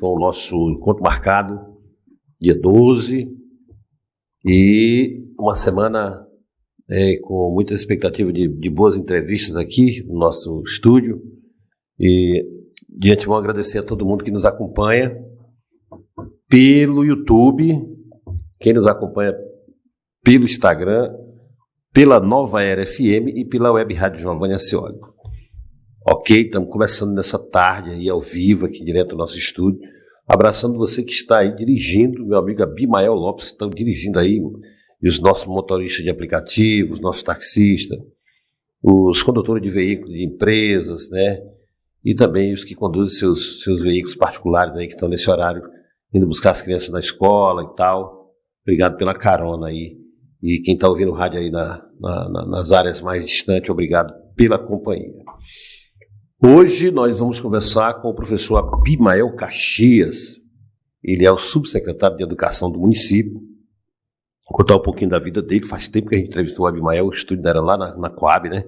com o nosso encontro marcado, dia 12, e uma semana com muita expectativa de boas entrevistas aqui no nosso estúdio. E de antemão agradecer a todo mundo que nos acompanha pelo YouTube, quem nos acompanha pelo Instagram, pela Nova Era FM e pela Web Rádio Giovanni Acioli. Ok, estamos começando nessa tarde aí ao vivo, aqui direto do nosso estúdio, abraçando você que está aí dirigindo, meu amigo Abimael Lopes, que estão dirigindo aí, e os nossos motoristas de aplicativos, nossos taxistas, os condutores de veículos de empresas, né, e também os que conduzem seus veículos particulares aí, que estão nesse horário, indo buscar as crianças na escola e tal. Obrigado pela carona aí. E quem está ouvindo o rádio aí nas áreas mais distantes, obrigado pela companhia. Hoje nós vamos conversar com o professor Abimael Caxias. Ele é o subsecretário de Educação do município. Vou contar um pouquinho da vida dele. Faz tempo que a gente entrevistou o Abimael, o estúdio era lá na Coab, né?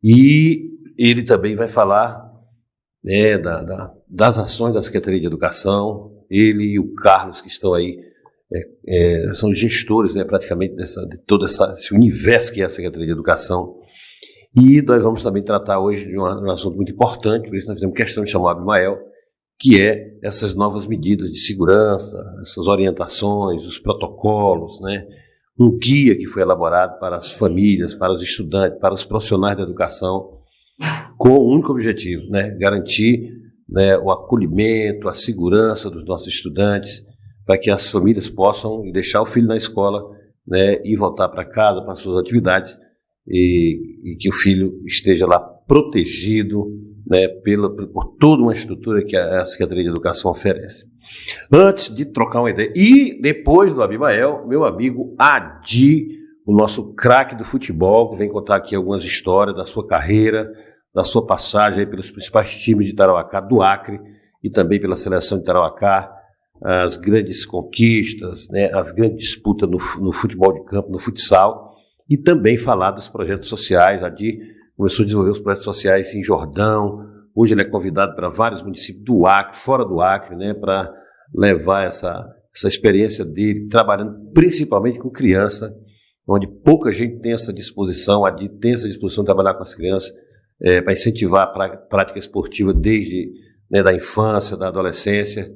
E ele também vai falar das ações da Secretaria de Educação. Ele e o Carlos, que estão aí, são gestores, né, praticamente de todo esse universo que é a Secretaria de Educação. E nós vamos também tratar hoje de um assunto muito importante, por isso nós fizemos questão de chamar o Abimael, que é essas novas medidas de segurança, essas orientações, os protocolos, né? Um guia que foi elaborado para as famílias, para os estudantes, para os profissionais da educação, com o único objetivo, né? Garantir, né, o acolhimento, a segurança dos nossos estudantes, para que as famílias possam deixar o filho na escola, né, e voltar para casa, para suas atividades, e que o filho esteja lá protegido, né, por toda uma estrutura que a Secretaria de Educação oferece. Antes de trocar uma ideia, e depois do Abimael, meu amigo Adi, o nosso craque do futebol, que vem contar aqui algumas histórias da sua carreira, da sua passagem aí pelos principais times de Tarauacá, do Acre, e também pela seleção de Tarauacá, as grandes conquistas, né, as grandes disputas no futebol de campo, no futsal, e também falar dos projetos sociais. A Adi começou a desenvolver os projetos sociais em Jordão. Hoje ele é convidado para vários municípios do Acre, fora do Acre, né, para levar essa experiência dele, trabalhando principalmente com criança, onde pouca gente tem essa disposição. A Adi tem essa disposição de trabalhar com as crianças, para incentivar a prática esportiva desde, né, da infância, da adolescência,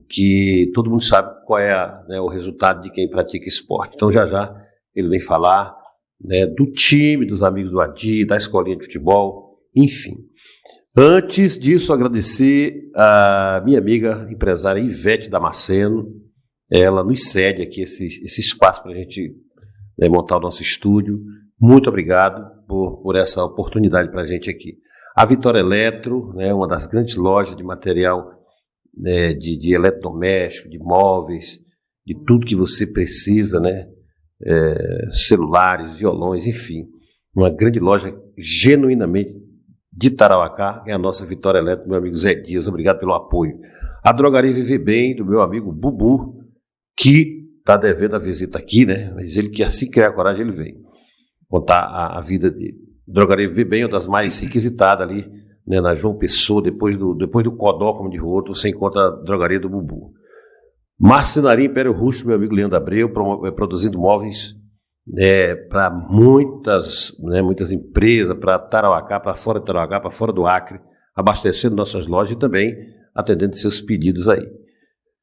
que todo mundo sabe qual é o resultado de quem pratica esporte. Então já ele vem falar, né, do time, dos amigos do Adi, da escolinha de futebol, enfim. Antes disso, agradecer a minha amiga empresária Ivete Damasceno. Ela nos cede aqui esse espaço para a gente, né, montar o nosso estúdio. Muito obrigado por essa oportunidade para a gente aqui. A Vitória Eletro, né, uma das grandes lojas de material, né, de eletrodoméstico, de móveis, de tudo que você precisa, né, celulares, violões, enfim. Uma grande loja genuinamente de Tarauacá, é a nossa Vitória Eletro, meu amigo Zé Dias. Obrigado pelo apoio. A Drogaria Viver Bem, do meu amigo Bubu, que está devendo a visita aqui, né, mas ele que assim criar coragem, ele vem contar a vida dele. Drogaria Viver Bem é uma das mais requisitadas ali, né, na João Pessoa, depois do Codó, como de outro, você encontra a Drogaria do Bubu. Marcenaria Império Russo, meu amigo Leandro Abreu, produzindo móveis, para muitas empresas, para Tarauacá, para fora de Tarauacá, para fora do Acre, abastecendo nossas lojas e também atendendo seus pedidos aí.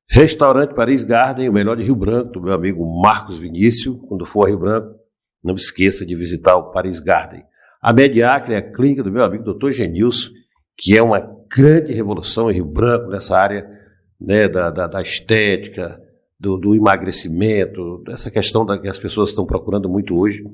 Restaurante Paris Garden, o melhor de Rio Branco, do meu amigo Marcos Vinícius. Quando for a Rio Branco, não esqueça de visitar o Paris Garden. A Mediacre é a clínica do meu amigo Dr. Genilson, que é uma grande revolução em Rio Branco, nessa área, né, da estética, do emagrecimento, dessa questão que as pessoas estão procurando muito hoje.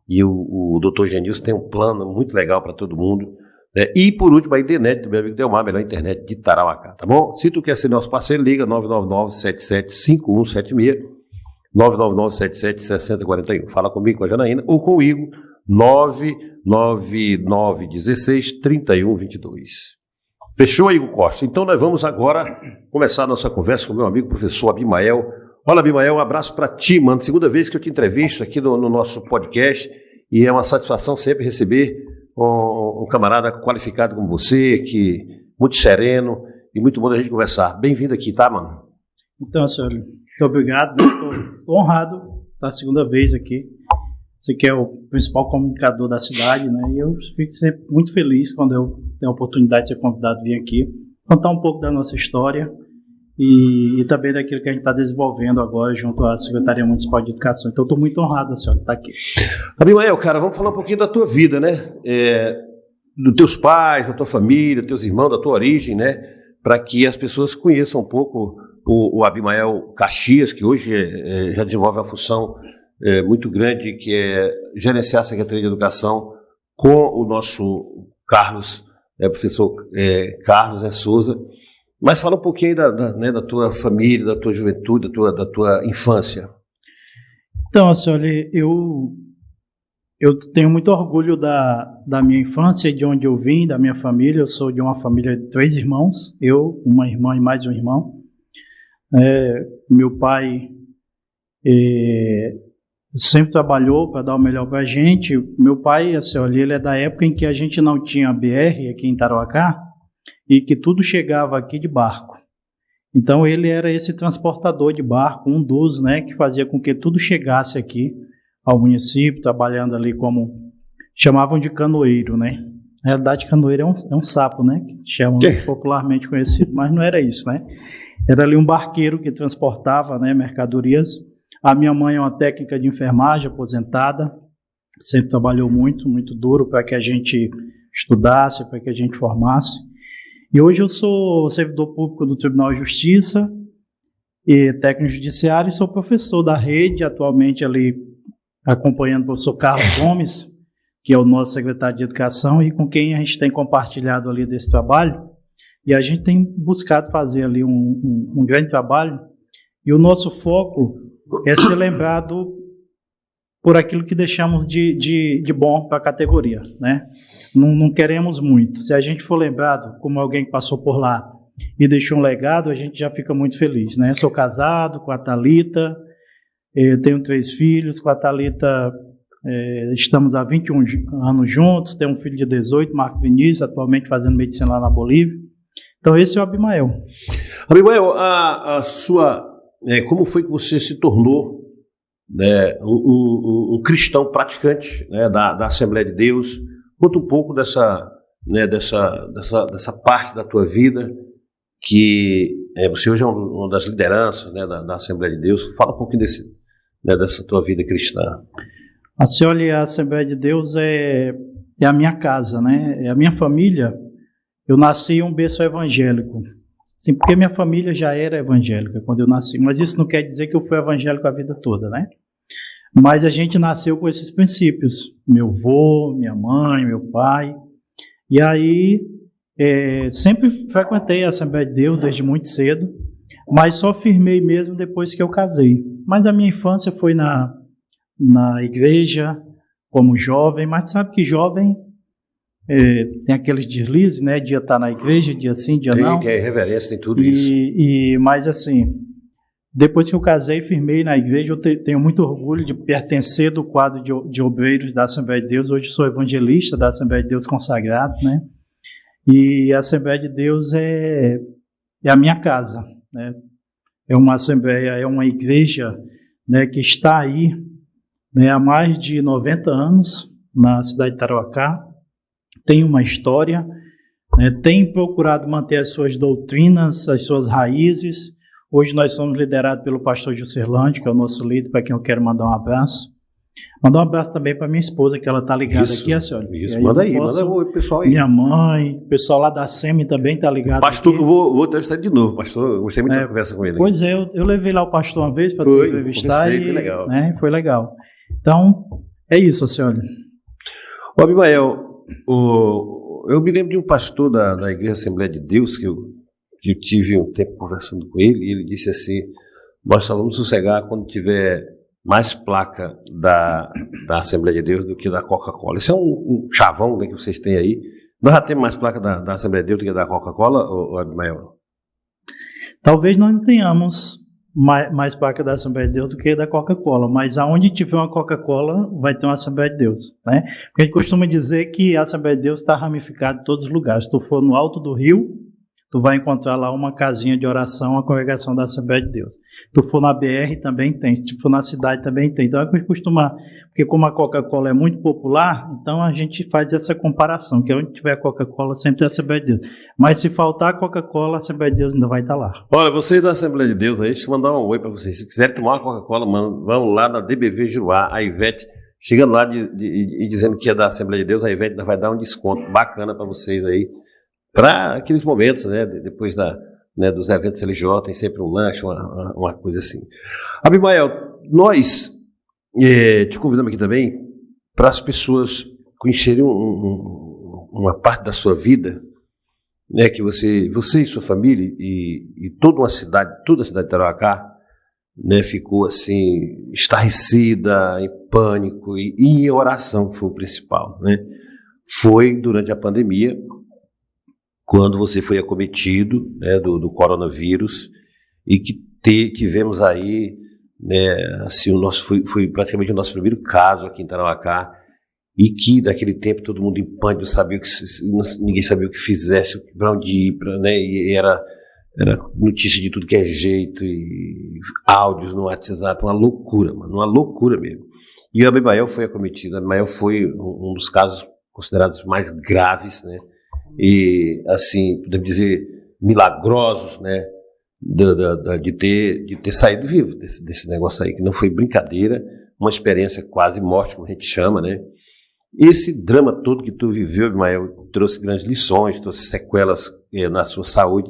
E o Dr. Genilson tem um plano muito legal para todo mundo. Né? E por último, a internet do meu amigo Delmar, a melhor internet de Tarauacá, tá bom? Se tu quer ser nosso parceiro, liga 999-775176, 999-77-6041. Fala comigo, com a Janaína, ou com o Igor, 99916-3122. Fechou, Igor Costa? Então nós vamos agora começar a nossa conversa com o meu amigo professor Abimael. Olha, Abimael, um abraço para ti, mano. Segunda vez que eu te entrevisto aqui no nosso podcast, e é uma satisfação sempre receber um camarada qualificado como você, que muito sereno, e muito bom da gente conversar. Bem-vindo aqui, tá, mano? Então, senhor, muito obrigado. Estou honrado da segunda vez aqui. Você que é o principal comunicador da cidade, né? E eu fico sempre muito feliz quando eu tenho a oportunidade de ser convidado a vir aqui, contar um pouco da nossa história e também daquilo que a gente está desenvolvendo agora junto à Secretaria Municipal de Educação. Então, estou muito honrado, senhor, de estar aqui. Abimael, cara, vamos falar um pouquinho da tua vida, né? Dos teus pais, da tua família, dos teus irmãos, da tua origem, né? Para que as pessoas conheçam um pouco o Abimael Caxias, que hoje já desenvolve uma função muito grande, que é gerenciar a Secretaria de Educação com o nosso Carlos, professor Carlos Souza. Mas fala um pouquinho da tua família, da tua juventude, da tua infância. Então, senhor, eu tenho muito orgulho da minha infância, de onde eu vim, da minha família. Eu sou de uma família de 3 irmãos, eu, uma irmã e mais um irmão. Meu pai sempre trabalhou para dar o melhor para a gente. Meu pai, assim, olha, ele é da época em que a gente não tinha BR aqui em Tarauacá e que tudo chegava aqui de barco. Então ele era esse transportador de barco, um dos, né, que fazia com que tudo chegasse aqui ao município, trabalhando ali como chamavam de canoeiro, né? Na realidade, canoeiro é um sapo, né? Que chamam popularmente conhecido, mas não era isso, né? Era ali um barqueiro que transportava, né, mercadorias. A minha mãe é uma técnica de enfermagem aposentada, sempre trabalhou muito, muito duro para que a gente estudasse, para que a gente formasse. E hoje eu sou servidor público do Tribunal de Justiça e técnico judiciário e sou professor da rede, atualmente ali acompanhando o professor Carlos Gomes, que é o nosso secretário de Educação e com quem a gente tem compartilhado ali desse trabalho. E a gente tem buscado fazer ali um grande trabalho e o nosso foco é ser lembrado por aquilo que deixamos de bom para a categoria, né? Não queremos muito. Se a gente for lembrado como alguém que passou por lá e deixou um legado, a gente já fica muito feliz, né? Sou casado com a Thalita, tenho 3 filhos, com a Thalita estamos há 21 anos juntos, tenho um filho de 18, Marcos Vinícius, atualmente fazendo medicina lá na Bolívia. Então esse é o Abimael. Abimael, como foi que você se tornou, né, um cristão praticante, né, da Assembleia de Deus? Conta um pouco dessa parte da tua vida, que você hoje é uma das lideranças, né, da Assembleia de Deus. Fala um pouquinho dessa tua vida cristã. A Assembleia de Deus é a minha casa, né? É a minha família. Eu nasci em um berço evangélico. Sim, porque minha família já era evangélica quando eu nasci, mas isso não quer dizer que eu fui evangélico a vida toda, né? Mas a gente nasceu com esses princípios. Meu avô, minha mãe, meu pai. E aí, sempre frequentei a Assembleia de Deus desde muito cedo, mas só firmei mesmo depois que eu casei. Mas a minha infância foi na igreja, como jovem, mas sabe que jovem tem aqueles deslizes, né? Dia tá na igreja, dia sim, dia não. Tem reverência, tem tudo isso. Mas assim, depois que eu casei, firmei na igreja, eu tenho muito orgulho de pertencer do quadro de obreiros da Assembleia de Deus. Hoje sou evangelista da Assembleia de Deus consagrado, né? E a Assembleia de Deus é a minha casa, né? É uma assembleia, é uma igreja, né, que está aí, né, há mais de 90 anos na cidade de Tarauacá. Tem uma história, né, tem procurado manter as suas doutrinas, as suas raízes. Hoje nós somos liderados pelo pastor Juscelândio, que é o nosso líder, para quem eu quero mandar um abraço. Mandar um abraço também para minha esposa, que ela está ligada aqui, a senhora. Isso, manda o pessoal aí. Minha mãe, o pessoal lá da SEMI também está ligado. Pastor, aqui. eu vou entrevistar de novo, pastor. Eu gostei muito da conversa com ele. Pois é, eu levei lá o pastor uma vez para tu entrevistar. Foi legal. Né, foi legal. Então, é isso, a senhora. Ô, Abimael, eu me lembro de um pastor da Igreja Assembleia de Deus, que eu tive um tempo conversando com ele, e ele disse assim: nós só vamos sossegar quando tiver mais placa da Assembleia de Deus do que da Coca-Cola. Isso é um chavão, né, que vocês têm aí. Nós já temos mais placa da Assembleia de Deus do que da Coca-Cola, Abimael? Talvez nós não tenhamos mais placa da Assembleia de Deus do que da Coca-Cola, mas aonde tiver uma Coca-Cola vai ter uma Assembleia de Deus, né? Porque a gente costuma dizer que a Assembleia de Deus está ramificada em todos os lugares. Se tu for no alto do rio, tu vai encontrar lá uma casinha de oração, a congregação da Assembleia de Deus. Tu for na BR, também tem. Se for na cidade, também tem. Então, é costuma, porque como a Coca-Cola é muito popular, então a gente faz essa comparação, que onde tiver Coca-Cola, sempre tem a Assembleia de Deus. Mas se faltar a Coca-Cola, a Assembleia de Deus ainda vai estar lá. Olha, vocês da Assembleia de Deus aí, deixa eu mandar um oi para vocês. Se quiserem tomar uma Coca-Cola, mano, vão lá na DBV Juruá, a Ivete, chegando lá e dizendo que é da Assembleia de Deus, a Ivete vai dar um desconto bacana para vocês aí, para aqueles momentos, né, depois dos eventos religiosos, tem sempre um lanche, uma coisa assim. Abimael, nós te convidamos aqui também para as pessoas conhecerem uma parte da sua vida, né, que você e sua família e toda a cidade de Tarauacá, né, ficou assim, estarrecida, em pânico e em oração, que foi o principal, né? Foi durante a pandemia, quando você foi acometido, né, do coronavírus, e que tivemos aí, né, assim, foi praticamente o nosso primeiro caso aqui em Tarauacá, e que naquele tempo todo mundo em pânico, ninguém sabia o que fizesse, para onde ir, né, e era notícia de tudo que é jeito, e áudios no WhatsApp, uma loucura, mano, uma loucura mesmo. E o Abimael foi acometido. O Abimael foi um dos casos considerados mais graves, né, e assim, podemos dizer, milagrosos, né, de ter saído vivo desse negócio aí, que não foi brincadeira, uma experiência quase morte, como a gente chama, né. Esse drama todo que tu viveu, Abimael, trouxe grandes lições, trouxe sequelas na sua saúde,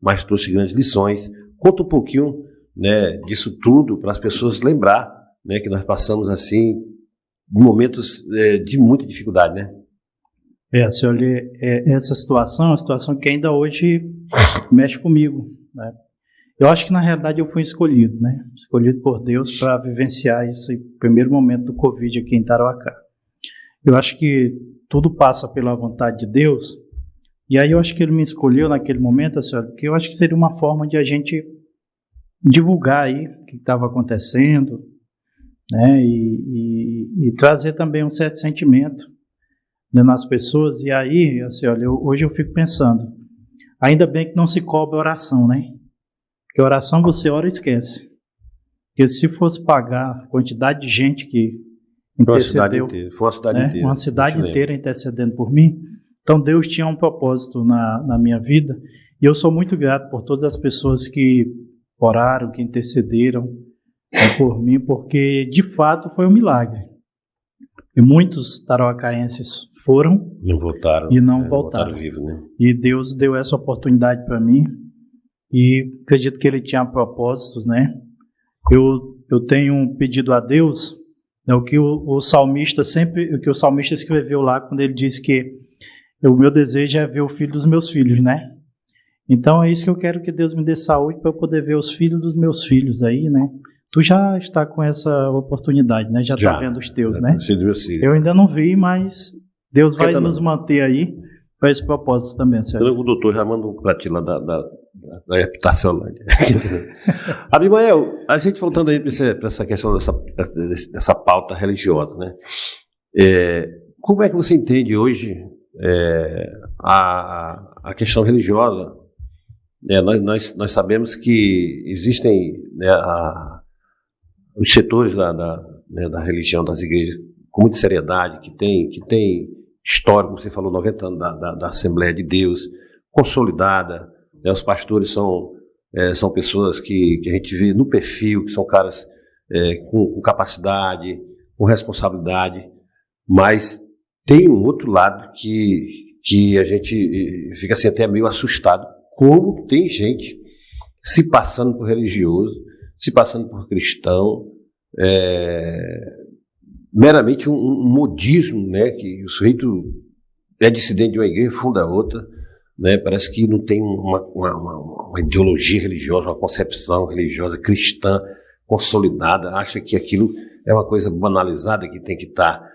mas trouxe grandes lições. Conta um pouquinho, né, disso tudo, para as pessoas lembrar, né, que nós passamos assim momentos de muita dificuldade, né? Se eu ler essa situação, é uma situação que ainda hoje mexe comigo, né? Eu acho que na realidade eu fui escolhido, né? Escolhido por Deus para vivenciar esse primeiro momento do Covid aqui em Tarauacá. Eu acho que tudo passa pela vontade de Deus, e aí eu acho que Ele me escolheu naquele momento, assim, porque eu acho que seria uma forma de a gente divulgar aí o que estava acontecendo, né? E trazer também um certo sentimento, né, nas pessoas. E aí, assim, olha, hoje eu fico pensando, ainda bem que não se cobra oração, né? Porque oração você ora e esquece. Porque se fosse pagar a quantidade de gente que intercedeu, uma cidade inteira intercedendo por mim, então Deus tinha um propósito na minha vida, e eu sou muito grato por todas as pessoas que oraram, que intercederam por mim, porque de fato foi um milagre. E muitos tarauacaenses foram e não voltaram vivo, né? E Deus deu essa oportunidade para mim, e acredito que Ele tinha propósitos, né? Eu tenho um pedido a Deus, né, o que o salmista escreveu lá, quando ele disse que o meu desejo é ver o filho dos meus filhos, né? Então é isso que eu quero, que Deus me dê saúde para eu poder ver os filhos dos meus filhos aí, né? Tu já está com essa oportunidade, né? Já está vendo os teus, né? Eu ainda não vi, mas Deus vai nos manter aí para esse propósito também, certo? O doutor já manda um pratinho lá da Epitaciolândia. Abimael, a gente voltando aí para essa questão dessa pauta religiosa, né? Como é que você entende hoje a questão religiosa? Nós sabemos que existem, né, os setores da religião, das igrejas, com muita seriedade, que tem história, como você falou, 90 anos da Assembleia de Deus, consolidada, né? Os pastores são pessoas que a gente vê no perfil, que são caras com capacidade, com responsabilidade, mas tem um outro lado que a gente fica assim até meio assustado, como tem gente se passando por religioso, se passando por cristão, meramente um modismo, né, que o sujeito é dissidente de uma igreja, funda outra, né, parece que não tem uma ideologia religiosa, uma concepção religiosa cristã consolidada, acha que aquilo é uma coisa banalizada que tem que estar,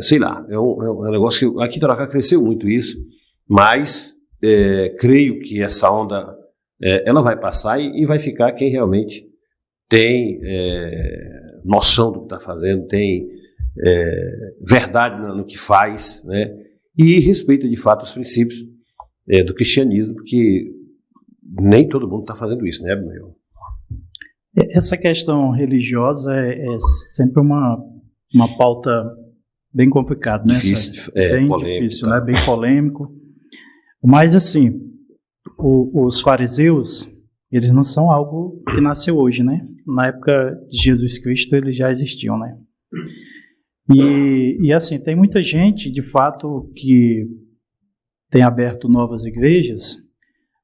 sei lá, é um negócio que aqui em Tarauacá cresceu muito isso, mas creio que essa onda ela vai passar e vai ficar quem realmente tem noção do que está fazendo, tem verdade no que faz, né, e respeita de fato os princípios do cristianismo, porque nem todo mundo está fazendo isso, né, Abimael? Essa questão religiosa é sempre uma pauta bem complicada, né? Difícil, bem polêmico, difícil, né? Bem polêmico. Mas, assim, os fariseus, eles não são algo que nasceu hoje, né? Na época de Jesus Cristo, eles já existiam, né? E assim, tem muita gente, de fato, que tem aberto novas igrejas,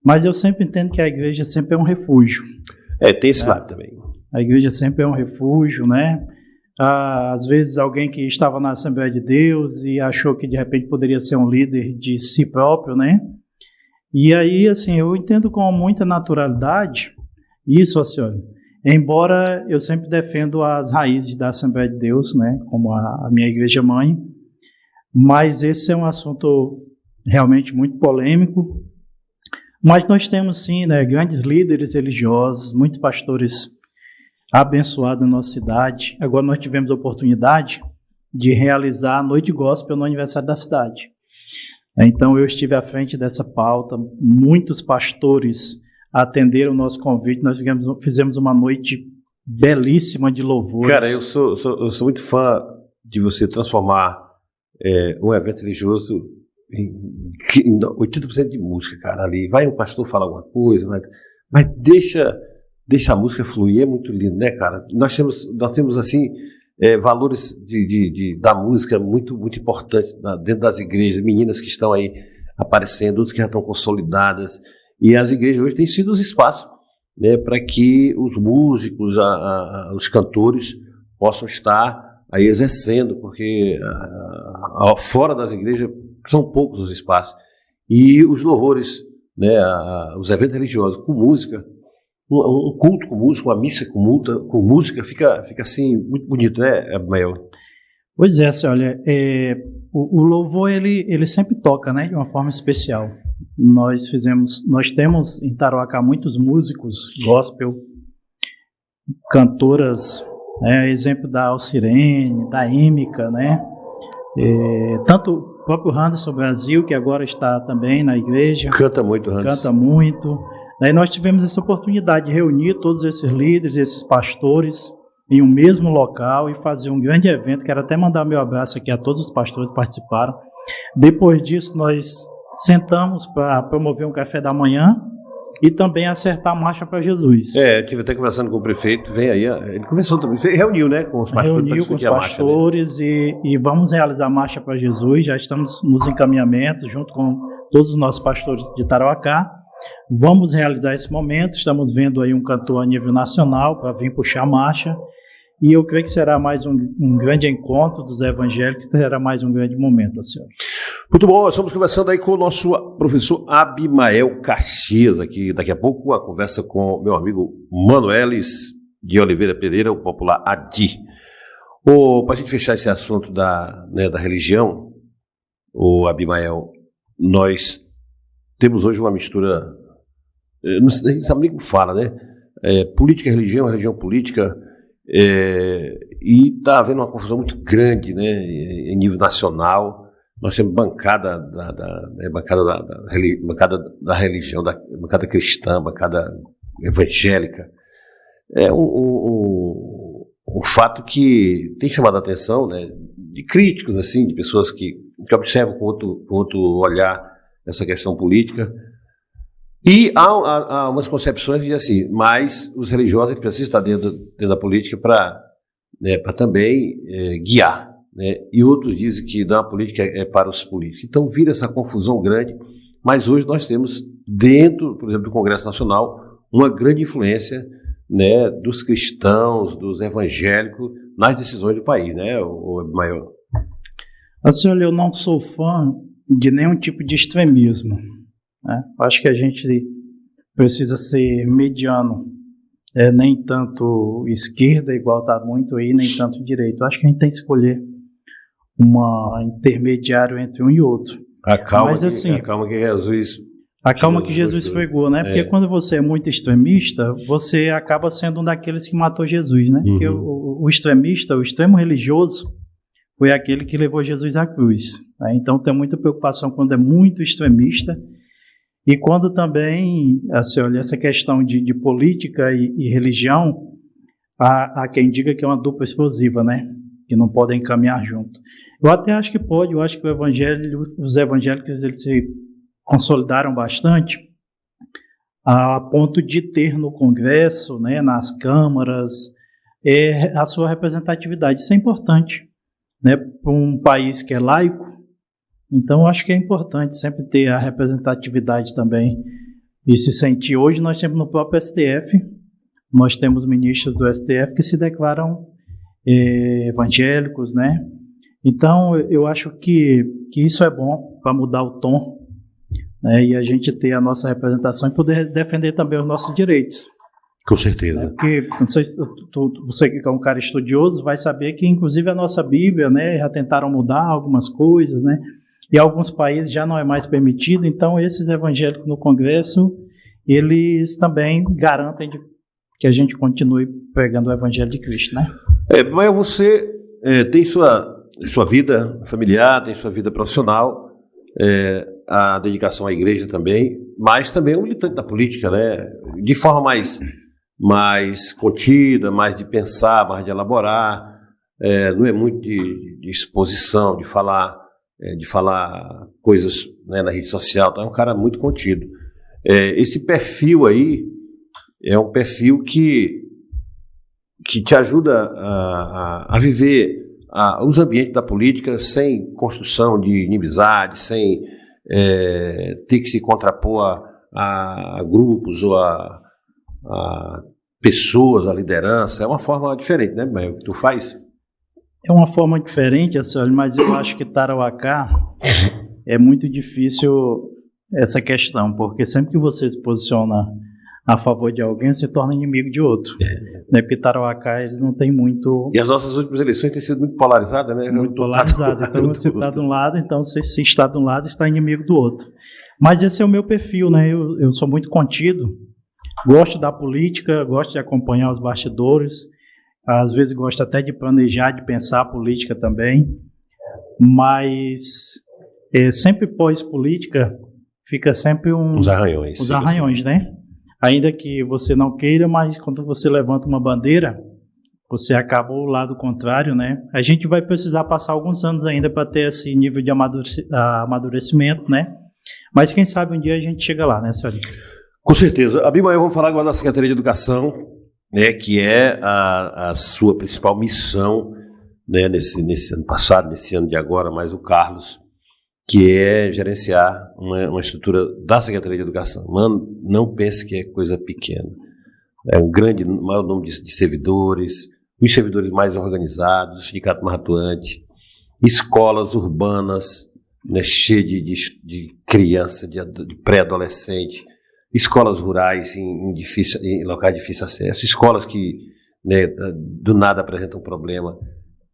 mas eu sempre entendo que a igreja sempre é um refúgio. Tem esse lado também. A igreja sempre é um refúgio, né? Às vezes alguém que estava na Assembleia de Deus e achou que de repente poderia ser um líder de si próprio, né? E aí, assim, eu entendo com muita naturalidade isso, assim, olha, embora eu sempre defendo as raízes da Assembleia de Deus, né? Como a minha igreja mãe, mas esse é um assunto realmente muito polêmico. Mas nós temos, sim, né, grandes líderes religiosos, muitos pastores abençoados na nossa cidade. Agora nós tivemos a oportunidade de realizar a Noite Gospel no aniversário da cidade. Então eu estive à frente dessa pauta, muitos pastores atenderam o nosso convite, nós fizemos uma noite belíssima de louvores. Cara, eu sou muito fã de você transformar um evento religioso em 80% de música, cara, ali. Vai um pastor falar alguma coisa, mas deixa a música fluir, é muito lindo, né, cara? Nós temos assim, valores da música muito, muito importantes dentro das igrejas, meninas que estão aí aparecendo, outras que já estão consolidadas, e as igrejas hoje têm sido os espaços, né, para que os músicos, os cantores possam estar aí exercendo, porque fora das igrejas são poucos os espaços. E os louvores, né, os eventos religiosos com música, um culto com música, uma missa com música, fica assim muito bonito, né, Abimael? Pois é, assim, olha, o louvor ele sempre toca, né, de uma forma especial. Nós temos em Tarauacá muitos músicos gospel, cantoras, né, exemplo da Alcirene, da Êmica, né, tanto o próprio Anderson Brasil, que agora está também na igreja. Canta muito, Anderson. Canta muito. Daí nós tivemos essa oportunidade de reunir todos esses líderes, esses pastores, em um mesmo local e fazer um grande evento. Quero até mandar meu abraço aqui a todos os pastores que participaram. Depois disso, nós sentamos para promover um café da manhã e também acertar a marcha para Jesus. Eu estive até conversando com o prefeito, vem aí, ele conversou também, reuniu, né, com os pastores. Reuniu com os pastores, marcha, né? e vamos realizar a marcha para Jesus. Já estamos nos encaminhamentos, junto com todos os nossos pastores de Tarauacá. Vamos realizar esse momento, estamos vendo aí um cantor a nível nacional para vir puxar a marcha, e eu creio que será mais um grande encontro dos evangélicos, será mais um grande momento, senhor. Muito bom, nós estamos conversando aí com o nosso professor Abimael Caxias, aqui daqui a pouco uma conversa com meu amigo Manuelis de Oliveira Pereira, o popular Adi. Para a gente fechar esse assunto da religião, o Abimael, nós temos hoje uma mistura, não sabe nem como fala, né? Política e religião, religião política, e está havendo uma confusão muito grande, né, em nível nacional. Nós temos bancada da religião, bancada cristã, bancada evangélica. É um fato que tem chamado a atenção, né, de críticos, assim, de pessoas que observam com outro olhar essa questão política. E há umas concepções que dizem assim, mas os religiosos precisam estar dentro da política para também guiar, né? E outros dizem que a política é para os políticos. Então vira essa confusão grande, mas hoje nós temos dentro, por exemplo, do Congresso Nacional, uma grande influência, né, dos cristãos, dos evangélicos nas decisões do país, né, o Abimael? Assim, olha, eu não sou fã de nenhum tipo de extremismo, né? Acho que a gente precisa ser mediano, nem tanto esquerda, igual está muito aí, nem tanto direita. Acho que a gente tem que escolher uma intermediário entre um e outro. A calma que Jesus pregou, né? Porque quando você é muito extremista, você acaba sendo um daqueles que matou Jesus, né? Porque o extremista, o extremo religioso, foi aquele que levou Jesus à cruz, né? Então tem muita preocupação quando é muito extremista. E quando também, assim, olha, essa questão de política e religião, há quem diga que é uma dupla explosiva, né? Que não podem caminhar junto. Eu até acho que pode, eu acho que os evangélicos eles se consolidaram bastante a ponto de ter no Congresso, né, nas câmaras, a sua representatividade. Isso é importante, né, para um país que é laico. Então, eu acho que é importante sempre ter a representatividade também e se sentir. Hoje nós temos no próprio STF, nós temos ministros do STF que se declaram evangélicos, né? Então, eu acho que isso é bom para mudar o tom, né? E a gente ter a nossa representação e poder defender também os nossos direitos. Com certeza. Porque, não sei se você que é um cara estudioso vai saber que, inclusive, a nossa Bíblia, né, já tentaram mudar algumas coisas, né? E alguns países já não é mais permitido, então esses evangélicos no Congresso, eles também garantem que a gente continue pregando o Evangelho de Cristo, né? Mas você tem sua vida familiar, tem sua vida profissional, a dedicação à igreja também, mas também é um militante da política, né? De forma mais contida, mais de pensar, mais de elaborar, não é muito de exposição, de falar coisas, né, na rede social, então é um cara muito contido. Esse perfil aí é um perfil que te ajuda a viver os ambientes da política sem construção de inimizade, sem ter que se contrapor a grupos ou a pessoas, a liderança. É uma forma diferente, né, Maio, que tu faz? É uma forma diferente, mas eu acho que Tarauacá é muito difícil essa questão, porque sempre que você se posiciona a favor de alguém, se torna inimigo de outro. Né? Porque Tarauacá, eles não têm muito... E as nossas últimas eleições têm sido muito polarizadas, né? Muito polarizadas. Então, você está de um lado, então se está de um lado, está inimigo do outro. Mas esse é o meu perfil, né? Eu sou muito contido, gosto da política, gosto de acompanhar os bastidores, às vezes gosto até de planejar, de pensar a política também, mas sempre pós-política fica sempre os arranhões. Os arranhões, né? Ainda que você não queira, mas quando você levanta uma bandeira, você acaba ao lado contrário, né? A gente vai precisar passar alguns anos ainda para ter esse nível de amadurecimento, né? Mas quem sabe um dia a gente chega lá, né, Sérgio? Com certeza. Abimael, vamos falar agora da Secretaria de Educação, né, que é a sua principal missão, né, nesse ano passado, nesse ano de agora, mais o Carlos, que é gerenciar uma estrutura da Secretaria de Educação. Mano, não pense que é coisa pequena. É um maior número de servidores, os servidores mais organizados, o sindicato mais atuante, escolas urbanas, né, cheias de criança, de pré-adolescente, escolas rurais em locais de difícil acesso, escolas que, né, do nada apresentam problema.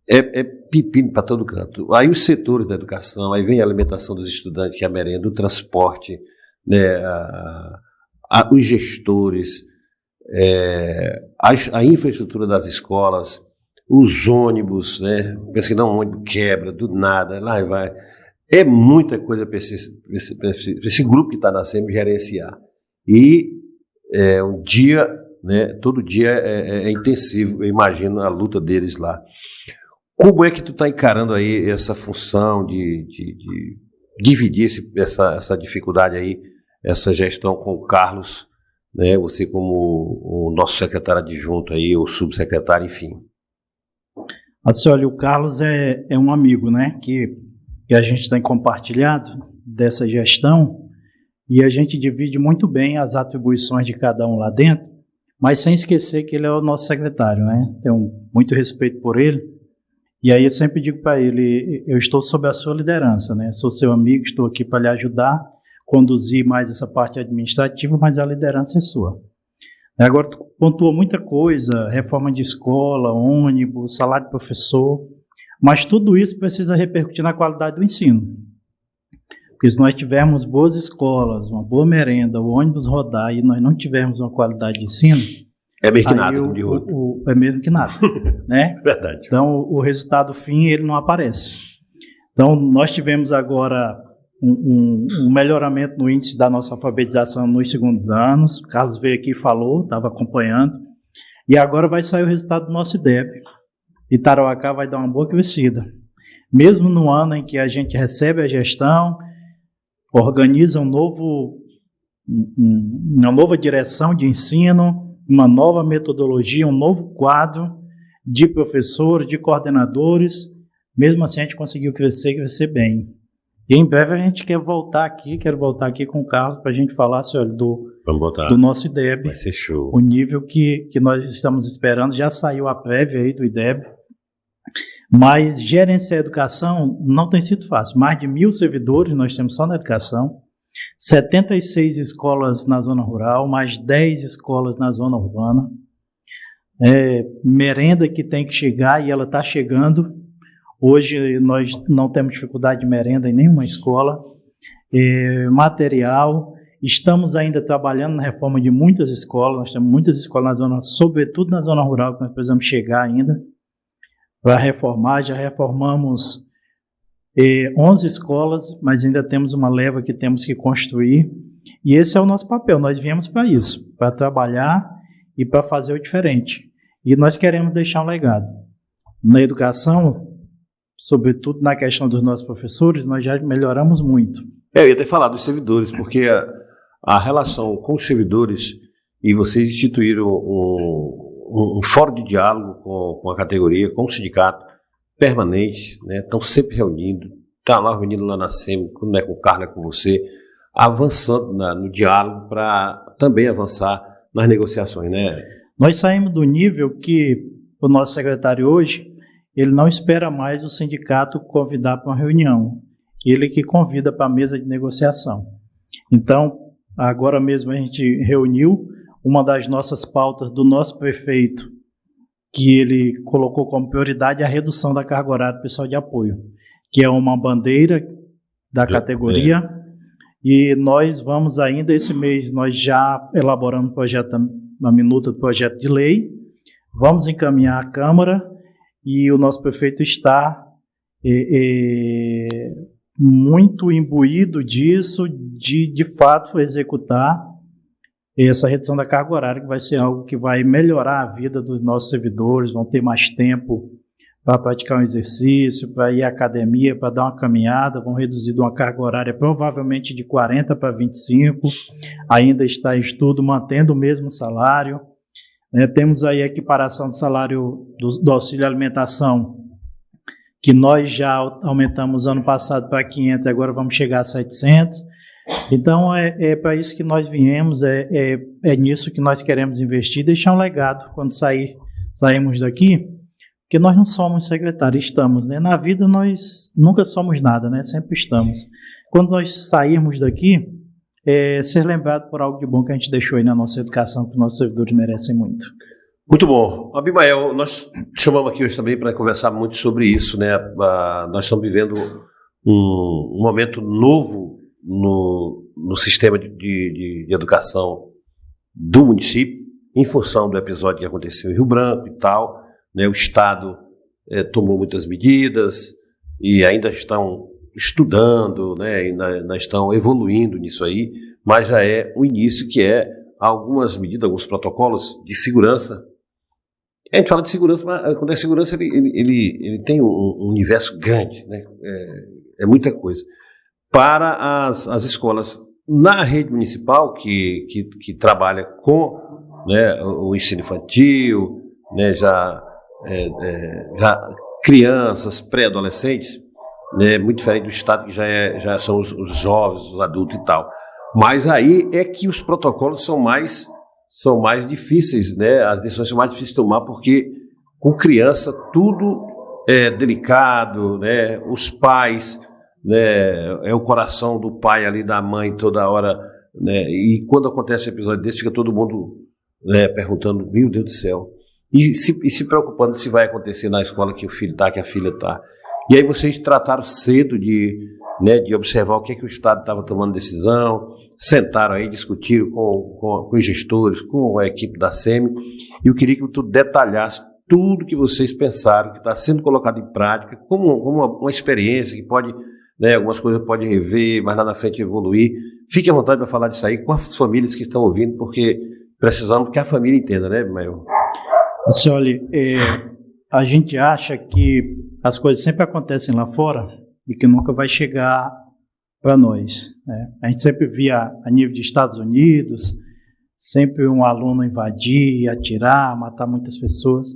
É pepino para todo canto. Aí os setores da educação, aí vem a alimentação dos estudantes, que é a merenda, o transporte, né, os gestores, a infraestrutura das escolas, os ônibus, né? Pensa que não, um ônibus quebra, do nada, lá vai. É muita coisa para esse grupo que está nascendo gerenciar. E um dia, né, todo dia é intensivo, eu imagino a luta deles lá. Como é que tu está encarando aí essa função de dividir essa dificuldade aí, essa gestão com o Carlos, né? Você como o nosso secretário adjunto aí, o subsecretário, enfim. Assim, olha, o Carlos é um amigo, né, que a gente tem compartilhado dessa gestão e a gente divide muito bem as atribuições de cada um lá dentro, mas sem esquecer que ele é o nosso secretário, né? Tenho muito respeito por ele. E aí eu sempre digo para ele, eu estou sob a sua liderança, né? Sou seu amigo, estou aqui para lhe ajudar, conduzir mais essa parte administrativa, mas a liderança é sua. Agora, tu pontuou muita coisa, reforma de escola, ônibus, salário de professor, mas tudo isso precisa repercutir na qualidade do ensino. Porque se nós tivermos boas escolas, uma boa merenda, o ônibus rodar e nós não tivermos uma qualidade de ensino, é mesmo que nada, é mesmo que nada, né? Verdade. Então, o resultado fim, ele não aparece. Então, nós tivemos agora um melhoramento no índice da nossa alfabetização nos segundos anos. O Carlos veio aqui e falou, estava acompanhando. E agora vai sair o resultado do nosso IDEB. Itarauacá vai dar uma boa crescida. Mesmo no ano em que a gente recebe a gestão, organiza uma nova direção de ensino, uma nova metodologia, um novo quadro de professores, de coordenadores, mesmo assim a gente conseguiu crescer bem. E em breve a gente quero voltar aqui com o Carlos para a gente falar do nosso IDEB. Vai ser show. O nível que nós estamos esperando, já saiu a prévia aí do IDEB. Mas gerenciar a educação não tem sido fácil. Mais de 1.000 servidores nós temos só na educação, 76 escolas na zona rural, mais 10 escolas na zona urbana. Merenda que tem que chegar e ela está chegando. Hoje nós não temos dificuldade de merenda em nenhuma escola. Material, estamos ainda trabalhando na reforma de muitas escolas. Nós temos muitas escolas na zona, sobretudo na zona rural, que nós precisamos chegar ainda para reformar. Já reformamos 11 escolas, mas ainda temos uma leva que temos que construir. E esse é o nosso papel, nós viemos para isso, para trabalhar e para fazer o diferente. E nós queremos deixar um legado. Na educação, sobretudo na questão dos nossos professores, nós já melhoramos muito. Eu ia até falar dos servidores, porque a relação com os servidores, e vocês instituíram um fórum de diálogo com a categoria, com o sindicato, permanente, né? Estão sempre reunindo, está lá reunindo lá na SEMI, quando não é com o Carlos, é com você, avançando no diálogo para também avançar nas negociações, né? Nós saímos do nível que o nosso secretário hoje, ele não espera mais o sindicato convidar para uma reunião, ele que convida para a mesa de negociação. Então, agora mesmo a gente reuniu uma das nossas pautas do nosso prefeito, que ele colocou como prioridade a redução da carga horária do pessoal de apoio, que é uma bandeira da categoria, e nós vamos ainda esse mês, nós já elaboramos uma minuta do projeto de lei, vamos encaminhar à Câmara, e o nosso prefeito está muito imbuído disso, de fato executar essa redução da carga horária, que vai ser algo que vai melhorar a vida dos nossos servidores, vão ter mais tempo para praticar um exercício, para ir à academia, para dar uma caminhada, vão reduzir uma carga horária provavelmente de 40 para 25, ainda está em estudo, mantendo o mesmo salário. Temos aí a equiparação do salário do auxílio alimentação, que nós já aumentamos ano passado para 500, agora vamos chegar a 700. Então, é para isso que nós viemos, é nisso que nós queremos investir, deixar um legado quando sairmos daqui, porque nós não somos secretários, estamos, né? Na vida nós nunca somos nada, né? Sempre estamos. Quando nós sairmos daqui, ser lembrado por algo de bom que a gente deixou aí na nossa educação, que os nossos servidores merecem muito. Muito bom. Abimael, nós te chamamos aqui hoje também para conversar muito sobre isso, né? Nós estamos vivendo um momento novo no sistema de educação do município, em função do episódio que aconteceu em Rio Branco e tal, né? O Estado tomou muitas medidas e ainda estão estudando, né? Ainda estão evoluindo nisso aí, mas já é o início, que é algumas medidas, alguns protocolos de segurança. A gente fala de segurança, mas quando é segurança ele tem um universo grande, né? É muita coisa. Para as escolas na rede municipal que trabalha com, né, o ensino infantil, né, já crianças, pré-adolescentes, né, muito diferente do estado que já são os jovens, os adultos e tal. Mas aí é que os protocolos são mais difíceis, né? As decisões são mais difíceis de tomar, porque com criança tudo é delicado, né? Os pais, né? É o coração do pai ali, da mãe toda hora, né? E quando acontece um episódio desse, fica todo mundo, né, perguntando, meu Deus do céu, e se preocupando se vai acontecer na escola que o filho está, que a filha está. E aí vocês trataram cedo de observar o que o Estado estava tomando decisão, sentaram aí, discutiram com os gestores, com a equipe da SEMI, e eu queria que tu detalhasse tudo que vocês pensaram, que está sendo colocado em prática, como uma experiência que pode, né? Algumas coisas pode rever, mas lá na frente evoluir. Fique à vontade para falar disso aí com as famílias que estão ouvindo, porque precisamos que a família entenda, né, Maio? Assim, olha, a gente acha que as coisas sempre acontecem lá fora e que nunca vai chegar para nós, né? A gente sempre via a nível de Estados Unidos, sempre um aluno invadir, atirar, matar muitas pessoas.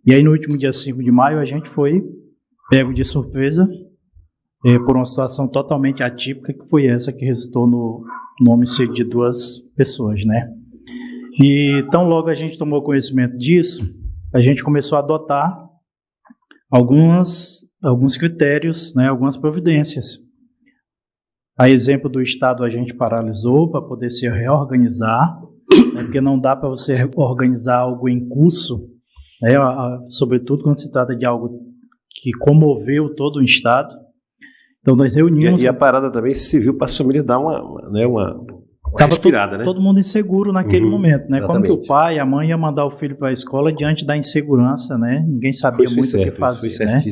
E aí no último dia 5 de maio a gente foi pego de surpresa por uma situação totalmente atípica, que foi essa que resultou no homicídio de 2 pessoas, né? E tão logo a gente tomou conhecimento disso, a gente começou a adotar alguns critérios, né, algumas providências. A exemplo do Estado, a gente paralisou para poder se reorganizar, né, porque não dá para você organizar algo em curso, né, sobretudo quando se trata de algo que comoveu todo o Estado. Então nós reunimos... E a parada também se viu para as famílias dar uma respirada, né? Todo mundo inseguro naquele momento, né? Exatamente. Como que o pai, a mãe ia mandar o filho para a escola diante da insegurança, né? Ninguém sabia muito o que fazer, né?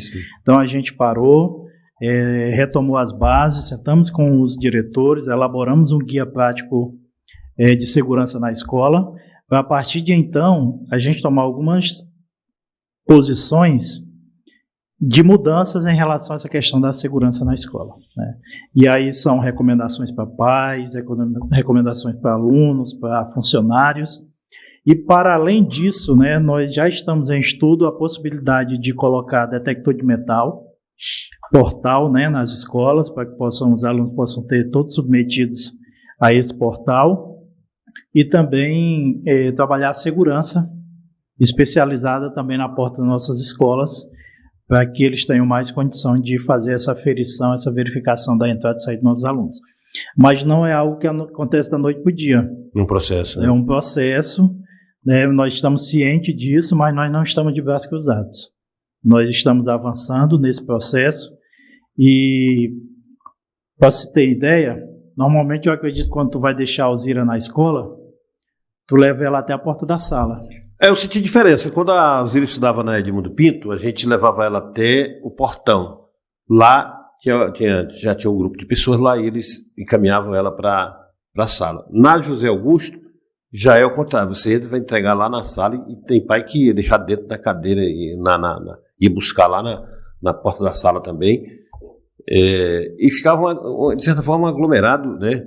Então a gente parou, retomou as bases, sentamos com os diretores, elaboramos um guia prático de segurança na escola, para a partir de então a gente tomar algumas posições de mudanças em relação a essa questão da segurança na escola, né? E aí são recomendações para pais, recomendações para alunos, para funcionários. E para além disso, né, nós já estamos em estudo a possibilidade de colocar detector de metal, portal, né, nas escolas, para que os alunos possam ter todos submetidos a esse portal. E também trabalhar a segurança especializada também na porta das nossas escolas, para que eles tenham mais condição de fazer essa aferição, essa verificação da entrada e saída dos nossos alunos. Mas não é algo que acontece da noite para o dia. Um processo, né? É um processo, né? Nós estamos cientes disso, mas nós não estamos de braços cruzados. Nós estamos avançando nesse processo e, para se ter ideia, normalmente eu acredito que quando tu vai deixar a Alzira na escola, tu leva ela até a porta da sala. Eu senti diferença. Quando a Alzira estudava na Edmundo Pinto, a gente levava ela até o portão. Lá já tinha um grupo de pessoas lá e eles encaminhavam ela para a sala. Na José Augusto, já é o contrário. Você vai entregar lá na sala e tem pai que ia deixar dentro da cadeira e ia buscar lá na porta da sala também. E ficava, de certa forma, aglomerado, né?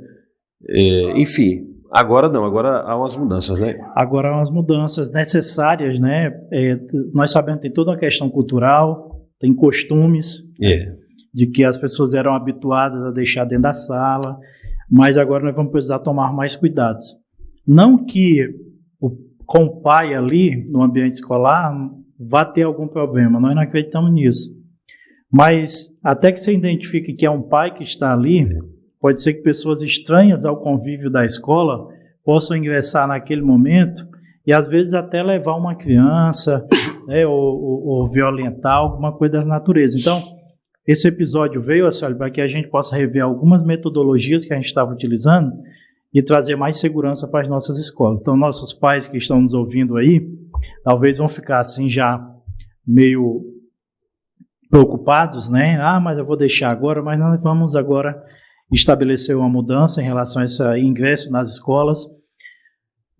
Enfim... Agora não, agora há umas mudanças, né? Agora há umas mudanças necessárias, né? Nós sabemos que tem toda uma questão cultural, tem costumes, de que as pessoas eram habituadas a deixar dentro da sala, mas agora nós vamos precisar tomar mais cuidados. Não que com o pai ali, no ambiente escolar, vá ter algum problema, nós não acreditamos nisso. Mas até que você identifique que é um pai que está ali... Pode ser que pessoas estranhas ao convívio da escola possam ingressar naquele momento e, às vezes, até levar uma criança, né, ou violentar alguma coisa da natureza. Então, esse episódio veio, assim, para que a gente possa rever algumas metodologias que a gente estava utilizando e trazer mais segurança para as nossas escolas. Então, nossos pais que estão nos ouvindo aí, talvez vão ficar assim já meio preocupados, né? Mas eu vou deixar agora, mas nós vamos agora... estabelecer uma mudança em relação a esse ingresso nas escolas.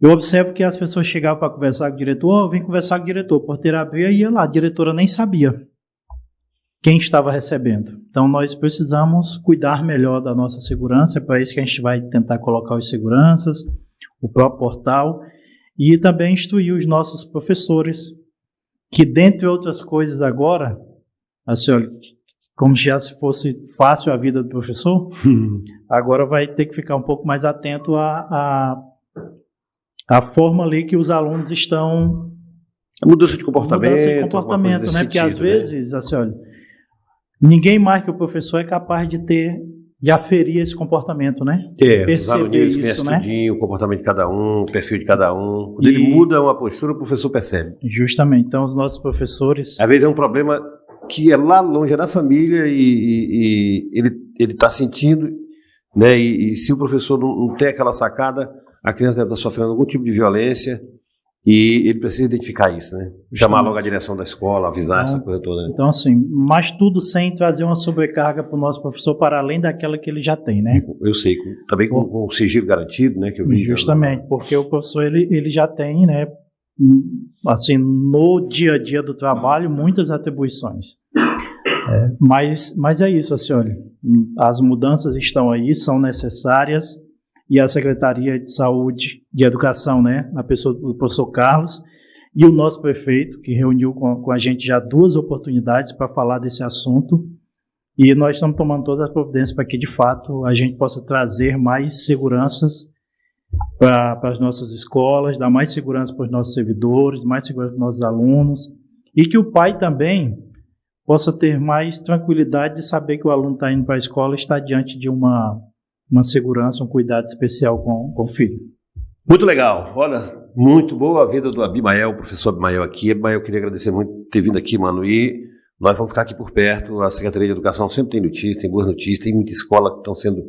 Eu observo que as pessoas chegavam para conversar com o diretor, vim conversar com o diretor, o porteiro abria e ia lá, a diretora nem sabia quem estava recebendo. Então nós precisamos cuidar melhor da nossa segurança, é para isso que a gente vai tentar colocar os seguranças, o próprio portal, e também instruir os nossos professores, que dentre outras coisas agora, a senhora... como se fosse fácil a vida do professor, agora vai ter que ficar um pouco mais atento à forma ali que os alunos estão... A mudança de comportamento. Mudança de comportamento, né? Porque às vezes, assim, olha, ninguém mais que o professor é capaz de aferir esse comportamento, né? Perceber isso, né? Tudinho, o comportamento de cada um, o perfil de cada um. Quando ele muda uma postura, o professor percebe. Justamente. Então, os nossos professores... Às vezes é um problema... que é lá longe, é da família e ele está sentindo, né? E se o professor não tem aquela sacada, a criança deve estar sofrendo algum tipo de violência E ele precisa identificar isso, né? Chamar logo a direção da escola, avisar essa coisa toda. Né? Então, assim, mas tudo sem trazer uma sobrecarga para o nosso professor, para além daquela que ele já tem, né? Eu sei, também com o sigilo garantido, né? Que eu vi, justamente, porque o professor, ele já tem, né? Assim, no dia a dia do trabalho, muitas atribuições. Mas é isso, assim, olha, as mudanças estão aí, são necessárias, e a Secretaria de Saúde, de Educação, né, na pessoa do professor Carlos, e o nosso prefeito, que reuniu com a gente já 2 oportunidades para falar desse assunto, e nós estamos tomando todas as providências para que, de fato, a gente possa trazer mais seguranças para as nossas escolas, dar mais segurança para os nossos servidores, mais segurança para os nossos alunos, e que o pai também possa ter mais tranquilidade de saber que o aluno está indo para a escola e está diante de uma segurança, um cuidado especial com o filho. Muito legal. Olha, muito boa a vida do Abimael, o professor Abimael aqui. Abimael, eu queria agradecer muito por ter vindo aqui, mano, e nós vamos ficar aqui por perto. A Secretaria de Educação sempre tem notícias, tem boas notícias, tem muita escola que estão sendo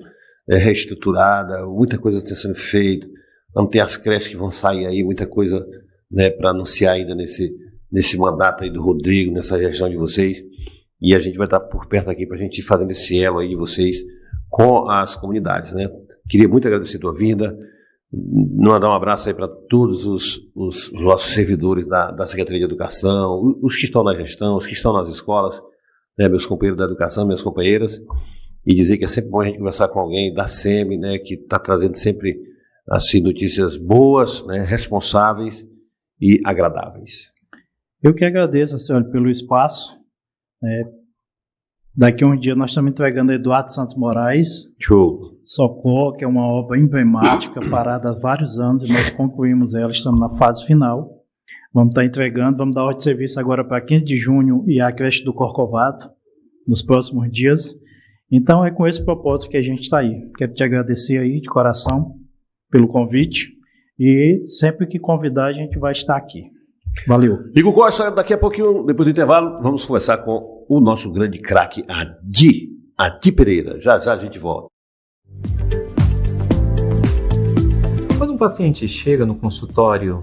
reestruturada, muita coisa está sendo feita. Vamos ter as creches que vão sair aí, muita coisa, né, para anunciar ainda nesse mandato aí do Rodrigo, nessa gestão de vocês. E a gente vai estar por perto aqui para a gente ir fazendo esse elo aí de vocês com as comunidades, né? Queria muito agradecer a tua vinda, mandar um abraço aí para todos os nossos servidores da Secretaria de Educação, os que estão na gestão, os que estão nas escolas, né, meus companheiros da educação, minhas companheiras, e dizer que é sempre bom a gente conversar com alguém da SEMI, né, que está trazendo sempre assim, notícias boas, né, responsáveis e agradáveis. Eu que agradeço, senhor, pelo espaço. Daqui a um dia nós estamos entregando a Eduardo Santos Moraes. Show. Socorro, que é uma obra emblemática, parada há vários anos, e nós concluímos ela, estamos na fase final. Vamos estar entregando, vamos dar ordem de serviço agora para 15 de junho e a creche do Corcovado, nos próximos dias. Então é com esse propósito que a gente está aí. Quero te agradecer aí de coração pelo convite, e sempre que convidar a gente vai estar aqui. Valeu. Igor Costa, daqui a pouquinho, depois do intervalo, vamos conversar com o nosso grande craque, Adi Pereira. Já a gente volta. Quando um paciente chega no consultório,